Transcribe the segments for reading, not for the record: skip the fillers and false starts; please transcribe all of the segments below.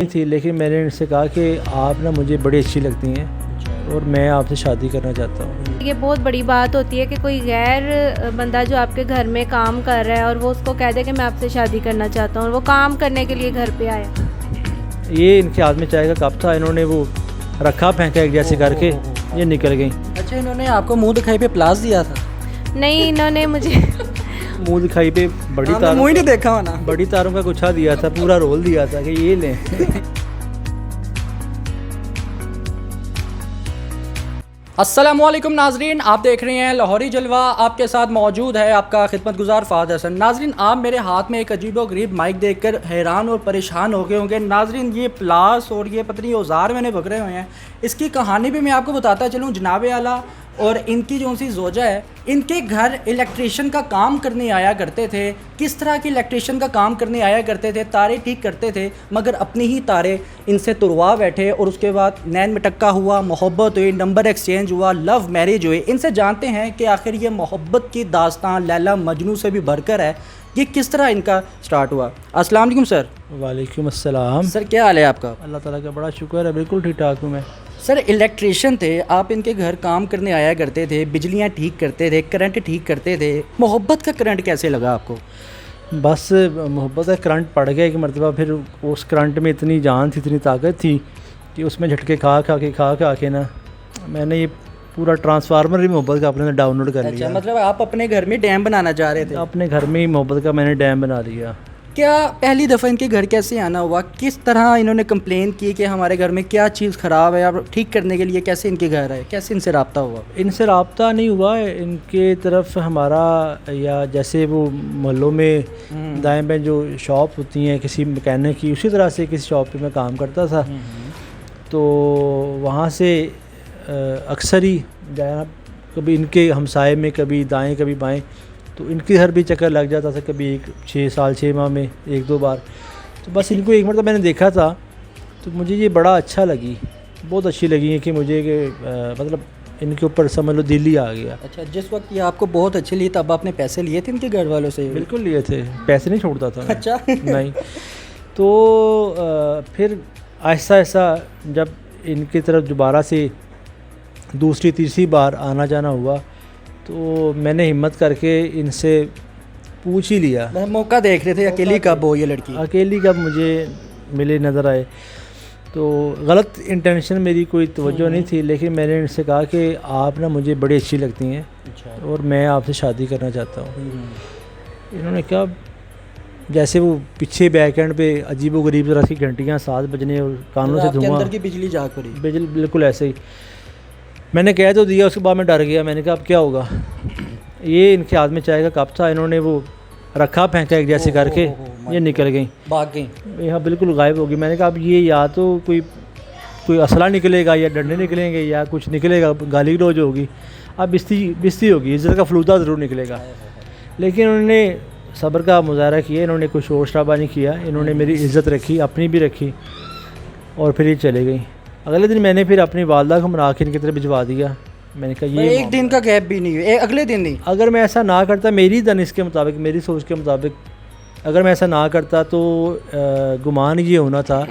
थी, लेकिन मैंने इनसे कहा कि आप ना मुझे बड़ी अच्छी लगती हैं और मैं आपसे शादी करना चाहता हूँ। ये बहुत बड़ी बात होती है कि कोई गैर बंदा जो आपके घर में काम कर रहा है और वो उसको कह दे कि मैं आपसे शादी करना चाहता हूँ और वो काम करने के लिए घर पे आया। ये इनके हाथ में चाय का कप था, इन्होंने वो रखा फेंका एक जैसे करके, ये निकल गई। अच्छा, इन्होंने आपको मुंह दिखाई पे प्लास दिया था? नहीं, इन्होंने मुझे मुंह दिखाई पे बड़ी हाँ, मैं मुंह ही नहीं देखा हो ना। बड़ी तारों का गुच्छा दिया था, पूरा रोल दिया था कि ये लें। अस्सलामुअलैकुम नाजरीन, आप देख रहे हैं लाहौरी जलवा। आपके साथ मौजूद है आपका खिदमतगुजार फ़ाद हसन। नाजरीन, आप मेरे हाथ में एक अजीबोगरीब माइक देखकर हैरान और परेशान हो गए होंगे। नाजरीन, ये प्लास और ये पतनी औजार मैंने पकड़े हुए हैं, इसकी कहानी भी मैं आपको बताता चलूँ। जनाब आला और इनकी जो सी जोजा है, इनके घर इलेक्ट्रिशियन का काम करने आया करते थे। किस तरह के इलेक्ट्रिशियन का काम करने आया करते थे? तारे ठीक करते थे, मगर अपनी ही तारे इनसे तुड़वा बैठे और उसके बाद नैन मटक्का हुआ, मोहब्बत हुई, नंबर एक्सचेंज हुआ, लव मैरिज हुई। इनसे जानते हैं कि आखिर ये मोहब्बत की दास्तान लैला मजनू से भी भरकर है, ये किस तरह इनका स्टार्ट हुआ। अस्सलाम वालेकुम सर। वालेकुम अस्सलाम। सर, क्या हाल है आपका? अल्लाह ताला का बड़ा शुक्र है, बिल्कुल ठीक ठाक हूँ मैं। सर, इलेक्ट्रिशियन थे आप, इनके घर काम करने आया करते थे, बिजलियाँ ठीक करते थे, करंट ठीक करते थे। मोहब्बत का करंट कैसे लगा आपको? बस मोहब्बत का करंट पड़ गया एक मरतबा, फिर उस करंट में इतनी जान थी, इतनी ताकत थी कि उसमें झटके खा खा के ना मैंने ये पूरा ट्रांसफार्मर ही मोहब्बत का अपने डाउनलोड कर लिया। अच्छा, मतलब आप अपने घर में डैम बनाना चाह रहे थे? अपने घर में ही मोहब्बत का मैंने डैम बना लिया। क्या पहली दफ़ा इनके घर कैसे आना हुआ? किस तरह इन्होंने कंप्लेन की कि हमारे घर में क्या चीज़ ख़राब है, आप ठीक करने के लिए कैसे इनके घर आए? कैसे इनसे रब्ता हुआ? इनसे रब्ता नहीं हुआ है, इनके तरफ हमारा, या जैसे वो मोहल्लों में दाएं बाएं जो शॉप होती हैं किसी मैकेनिक की, उसी तरह से किसी शॉप पे मैं काम करता था। तो वहाँ से अक्सर ही जाना, कभी इनके हमसाए में, कभी दाएं कभी बाएं, तो इनके घर भी चक्कर लग जाता था, कभी 6 माह में 1-2 बार। तो बस इनको एक मरतबा मैंने देखा था, तो मुझे ये बड़ा अच्छा लगी, बहुत अच्छी लगी है कि मुझे मतलब इनके ऊपर समझ लो दिल ही आ गया। अच्छा, जिस वक्त ये आपको बहुत अच्छी लगी तब आपने पैसे लिए थे इनके घर वालों से? बिल्कुल लिए थे, पैसे नहीं छोड़ता था मैं। अच्छा। नहीं, तो फिर आहिस्ता आहिस्ता जब इनकी तरफ दोबारा से दूसरी तीसरी बार आना जाना हुआ, तो मैंने हिम्मत करके इनसे पूछ ही लिया। मौका देख रहे थे अकेली कब हो ये लड़की? अकेली कब मुझे मिले, नज़र आए। तो गलत इंटेंशन, मेरी कोई तवज्जो नहीं थी, लेकिन मैंने इनसे कहा कि आप ना मुझे बड़ी अच्छी लगती हैं और मैं आपसे शादी करना चाहता हूँ। इन्होंने कहा, जैसे वो पीछे बैक एंड पे अजीब व गरीब तरह की घंटियाँ 7 बजने और कानों से धुआं, अंदर की बिजली जाग पड़ी। बिल्कुल ऐसे ही। मैंने कह तो दिया, उसके बाद मैं डर गया। मैंने कहा अब क्या होगा। ये इनके हाथ में चाय का कप था, इन्होंने वो रखा फेंका एक जैसे करके, ये निकल गई, भाग गई। यहाँ बिल्कुल गायब होगी। मैंने कहा अब ये या तो कोई असला निकलेगा, या डंडे निकलेंगे, या कुछ निकलेगा, गाली गलौज होगी, अब बिस्ती होगी, इज्जत का फलूदा ज़रूर निकलेगा। लेकिन उन्होंने सब्र का मुजाहरा किया, इन्होंने कोई शोर शराबा नहीं किया, इन्होंने मेरी इज़्ज़त रखी, अपनी भी रखी, और फिर ये चले गई। अगले दिन मैंने फिर अपनी वालदा को मना के इनकी तरफ भिजवा दिया। मैंने कहा ये एक दिन का गैप भी नहीं है, अगले दिन नहीं। अगर मैं ऐसा ना करता, मेरी दानिश के मुताबिक, मेरी सोच के मुताबिक, अगर मैं ऐसा ना करता तो गुमान ये होना था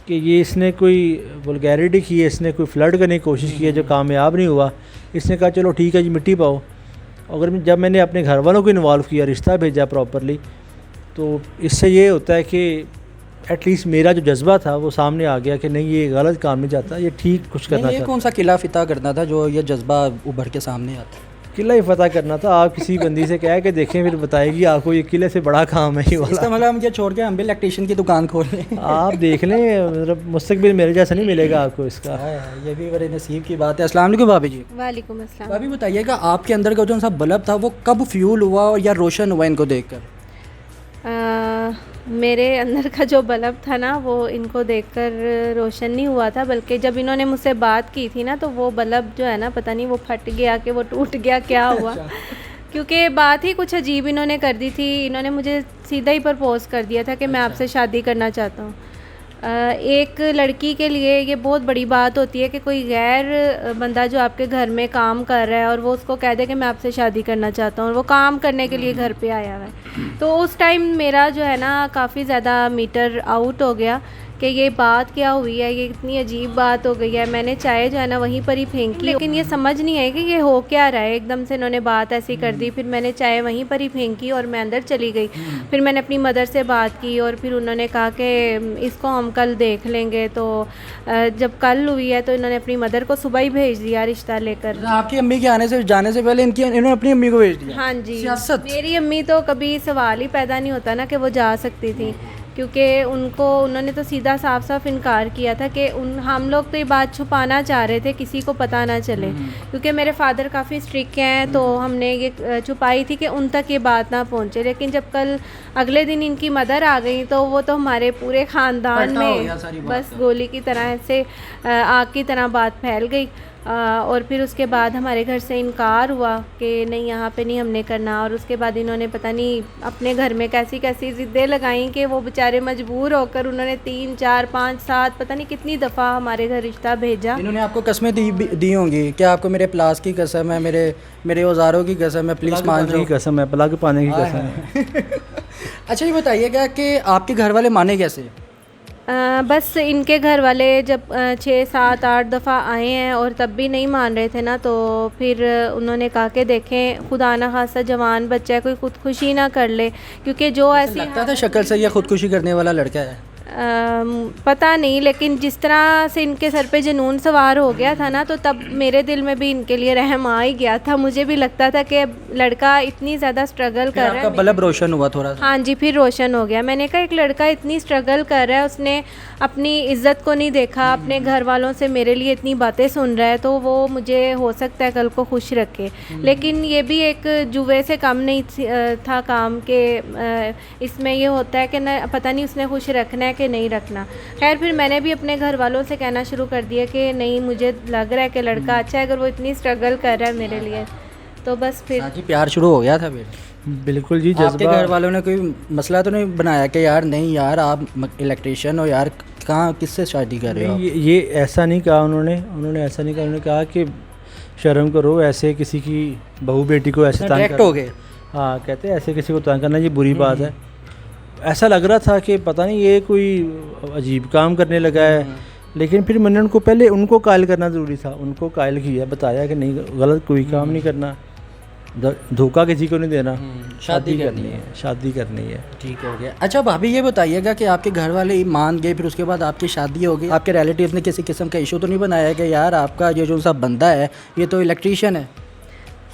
कि ये इसने कोई वल्गैरिटी की है, इसने कोई फ्लर्ट करने की कोशिश की है जो कामयाब नहीं हुआ। इसने कहा चलो ठीक है जी, मिट्टी पाओ। अगर जब मैंने अपने घर वालों को इन्वॉल्व किया, रिश्ता भेजा प्रॉपरली, तो इससे ये होता है कि एटलीस्ट मेरा जो जज्बा था वो सामने आ गया कि नहीं, ये गलत काम नहीं चाहता, ये ठीक कुछ करना ये चाहता। कौन सा किला फिता करना था जो ये जज्बा उभर के सामने आता? किला ही फतह करना था। आप किसी बंदी से कह के देखें, फिर बताएगी आपको ये किले से बड़ा काम है ये वाला। इसका मतलब हम ये छोड़ के हम भी इलेक्ट्रिशियन की दुकान खोल लें। आप देख लें, मतलब मुस्तकबिल मेरे जैसा नहीं मिलेगा आपको इसका। ये भी बड़े नसीब की बात है। अस्सलाम वालेकुम भाभी जी। वालेकुम अस्सलाम। भाभी बताइएगा, आपके अंदर का जो सा बल्ब था वो कब फ्यूल हुआ या रोशन हुआ इनको देखकर? मेरे अंदर का जो बल्ब था ना, वो इनको देखकर रोशन नहीं हुआ था, बल्कि जब इन्होंने मुझसे बात की थी ना, तो वो बल्ब जो है ना, पता नहीं वो फट गया कि वो टूट गया, क्या हुआ। क्योंकि बात ही कुछ अजीब इन्होंने कर दी थी। इन्होंने मुझे सीधा ही प्रपोज कर दिया था कि मैं आपसे शादी करना चाहता हूँ। एक लड़की के लिए ये बहुत बड़ी बात होती है कि कोई गैर बंदा जो आपके घर में काम कर रहा है और वो उसको कह दे कि मैं आपसे शादी करना चाहता हूँ और वो काम करने के लिए घर पे आया हुआ है। तो उस टाइम मेरा जो है ना काफ़ी ज़्यादा मीटर आउट हो गया कि ये बात क्या हुई है, ये इतनी अजीब बात हो गई है। मैंने चाय जो है ना वहीं पर ही फेंकी, लेकिन ये समझ नहीं है कि ये हो क्या रहा है। एकदम से इन्होंने बात ऐसी कर दी, फिर मैंने चाय वहीं पर ही फेंकी और मैं अंदर चली गई। फिर मैंने अपनी मदर से बात की और फिर उन्होंने कहा कि इसको हम कल देख लेंगे। तो जब कल हुई है तो इन्होंने अपनी मदर को सुबह ही भेज दिया रिश्ता लेकर। आपकी अम्मी के जाने से पहले इन्होंने अपनी अम्मी को भेज दिया? हाँ जी, सियासत। मेरी अम्मी तो कभी सवाल ही पैदा नहीं होता ना कि वो जा सकती थी, क्योंकि उन्होंने तो सीधा साफ साफ इनकार किया था कि हम लोग तो ये बात छुपाना चाह रहे थे, किसी को पता ना चले, क्योंकि मेरे फादर काफ़ी स्ट्रिक्ट हैं। तो हमने ये छुपाई थी कि उन तक ये बात ना पहुंचे। लेकिन जब कल अगले दिन इनकी मदर आ गई तो वो तो हमारे पूरे ख़ानदान में बस गोली की तरह से आग की तरह बात फैल गई। और फिर उसके बाद हमारे घर से इनकार हुआ कि नहीं, यहाँ पे नहीं हमने करना। और उसके बाद इन्होंने पता नहीं अपने घर में कैसी कैसी ज़िद्दें लगाई कि वो बेचारे मजबूर होकर उन्होंने 3, 4, 5, 7 पता नहीं कितनी दफ़ा हमारे घर रिश्ता भेजा। इन्होंने आपको कसमें दी होंगी, क्या आपको मेरे प्लास की कसम है, मेरे औजारों की कसम है, प्लीज़ मान जाओ, कसम है, प्लग पाने की कसम है। अच्छा ये बताइएगा कि आपके घर वाले माने कैसे? बस इनके घर वाले जब 6, 7, 8 दफ़ा आए हैं और तब भी नहीं मान रहे थे ना, तो फिर उन्होंने कहा कि देखें खुदा ना खासा जवान बच्चा है, कोई खुदकुशी ना कर ले, क्योंकि जो ऐसी लगता था शक्ल से ये खुदकुशी करने वाला लड़का है। पता नहीं, लेकिन जिस तरह से इनके सर पे जुनून सवार हो गया था ना, तो तब मेरे दिल में भी इनके लिए रहम आ ही गया था। मुझे भी लगता था कि लड़का इतनी ज़्यादा स्ट्रगल कर रहा है। आपका बल्ब रोशन हुआ थोड़ा सा? हाँ जी, फिर रोशन हो गया। मैंने कहा एक लड़का इतनी स्ट्रगल कर रहा है, उसने अपनी इज़्ज़त को नहीं देखा, अपने घर वालों से मेरे लिए इतनी बातें सुन रहा है, तो वो मुझे हो सकता है कल को खुश रखे। लेकिन ये भी एक जुए से कम नहीं था काम के। इसमें ये होता है कि न पता नहीं उसने खुश रखना है कि नहीं रखना। खैर फिर मैंने भी अपने घर वालों से कहना शुरू कर दिया कि नहीं, मुझे लग रहा है कि लड़का अच्छा है, अगर वो इतनी स्ट्रगल कर रहा है मेरे लिए। तो बस फिर जी प्यार शुरू हो गया था फिर? बिल्कुल जी। आपके घर वालों ने कोई मसला तो नहीं बनाया कि यार नहीं यार आप इलेक्ट्रिशियन हो यार, कहाँ किससे शादी कर रहे हो? ये ऐसा नहीं कहा उन्होंने ऐसा नहीं कहा। उन्होंने कहा कि शर्म करो, ऐसे किसी की बहू बेटी को ऐसे तंग डायरेक्ट हो गए? हाँ, कहते हैं ऐसे किसी को तंग करना ये बुरी बात है। ऐसा लग रहा था कि पता नहीं ये कोई अजीब काम करने लगा है। लेकिन फिर मैंने उनको कायल करना ज़रूरी था, उनको कायल किया, बताया कि नहीं गलत कोई काम नहीं करना, धोखा किसी को नहीं देना, शादी करनी है। ठीक हो गया। अच्छा भाभी ये बताइएगा कि आपके घर वाले मान गए, फिर उसके बाद आपकी शादी हो गई, आपके रिलेटिव ने किसी किस्म का इशू तो नहीं बनाया कि यार आपका ये जो सा बंदा है ये तो इलेक्ट्रीशियन है?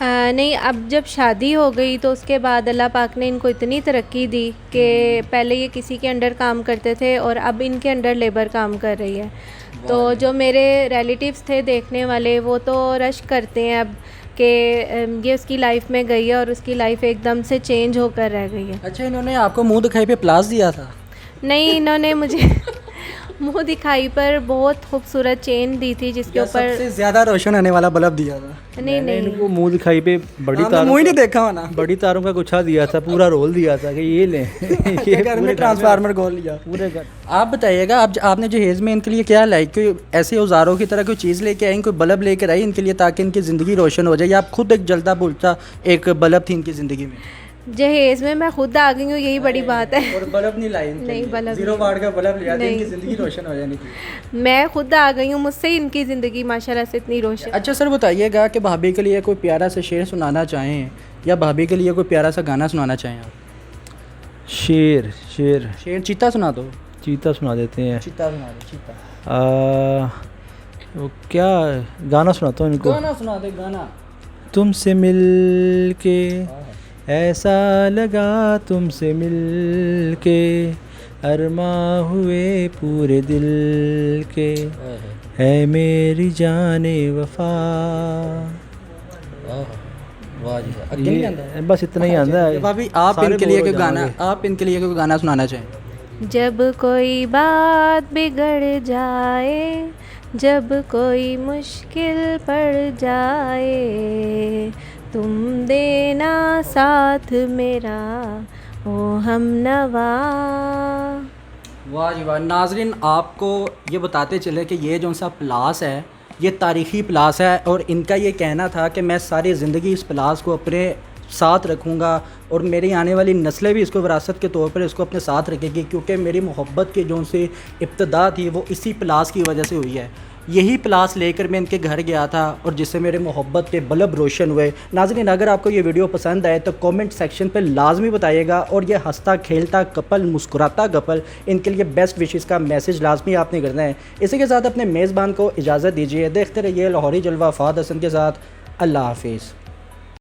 नहीं, अब जब शादी हो गई तो उसके बाद अल्लाह पाक ने इनको इतनी तरक्की दी कि पहले ये किसी के अंडर काम करते थे और अब इनके अंडर लेबर काम कर रही है। तो जो मेरे रिलेटिव्स थे देखने वाले, वो तो रश करते हैं अब कि ये उसकी लाइफ में गई है और उसकी लाइफ एकदम से चेंज होकर रह गई है। अच्छा, इन्होंने आपको मुंह दिखाई पे प्लास दिया था? नहीं, इन्होंने मुझे मुंह दिखाई पर बहुत खूबसूरत चेन दी थी जिसके ऊपर सबसे ज़्यादा रोशन होने वाला बल्ब दिया था। नहीं, इनको मुंह दिखाई पे बड़ी तारों, मुंह ही नहीं देखा ना, बड़ी तारों का गुच्छा दिया था, पूरा रोल दिया था कि ये लें। ये घर में ट्रांसफार्मर गोल लिया पूरे घर। आप बताइएगा, आपने जहेज़ में इनके लिए क्या लाई? कोई ऐसे औजारों की तरह कोई चीज़ लेके आई, कोई बल्ब लेकर आई इनके लिए ताकि इनकी ज़िंदगी रोशन हो जाए, या आप खुद एक जलता बुझता एक बल्ब थी इनकी ज़िंदगी में? जहेज में मैं खुद आ गई हूँ, यही बड़ी बात है। और बल्ब नहीं लाई? नहीं, बल्ब 0 वाट का बल्ब लिया था इनकी ज़िंदगी रोशन हो जाने की। मैं खुद आ गई हूँ, मुझसे इनकी ज़िंदगी माशाल्लाह से इतनी रोशन। अच्छा सर बताइएगा कि भाभी के लिए कोई प्यारा सा शेर सुनाना चाहें या भाभी के लिए कोई प्यारा सा गाना सुनाना चाहें आप? शेर चीता सुना दो। चीता सुना देते हैं। चीता सुना दो। चीता वो क्या गाना सुनाता हूँ इनको? गाना सुना दे गाना। तुमसे मिल के ऐसा लगा, तुमसे मिल के अरमा हुए पूरे दिल के, है मेरी जाने वफा। बस इतना ही आंदा है। भाभी आप इनके लिए कोई गाना सुनाना चाहें? जब कोई बात बिगड़ जाए, जब कोई मुश्किल पड़ जाए, तुम देना साथ मेरा ओ हमनवा। वाह जी वाह। नाजरीन आपको ये बताते चले कि ये जो सा प्लास है ये तारीख़ी प्लास है और इनका ये कहना था कि मैं सारी ज़िंदगी इस प्लास को अपने साथ रखूँगा और मेरी आने वाली नस्लें भी इसको विरासत के तौर पर इसको अपने साथ रखेगी, क्योंकि मेरी मोहब्बत की जो उनसे इब्तदा थी वो इसी प्लास की वजह से हुई है। यही प्लास लेकर मैं इनके घर गया था और जिससे मेरे मोहब्बत के बल्ब रोशन हुए। नाज़रीन, अगर आपको ये वीडियो पसंद आए तो कमेंट सेक्शन पे लाजमी बताइएगा, और ये हंसता खेलता कपल, मुस्कुराता कपल, इनके लिए बेस्ट विशेस का मैसेज लाजमी आपने करना है। इसी के साथ अपने मेज़बान को इजाज़त दीजिए। देखते रहिए लाहौरी जलवा फ़ाद हसन के साथ। अल्लाह हाफिज़।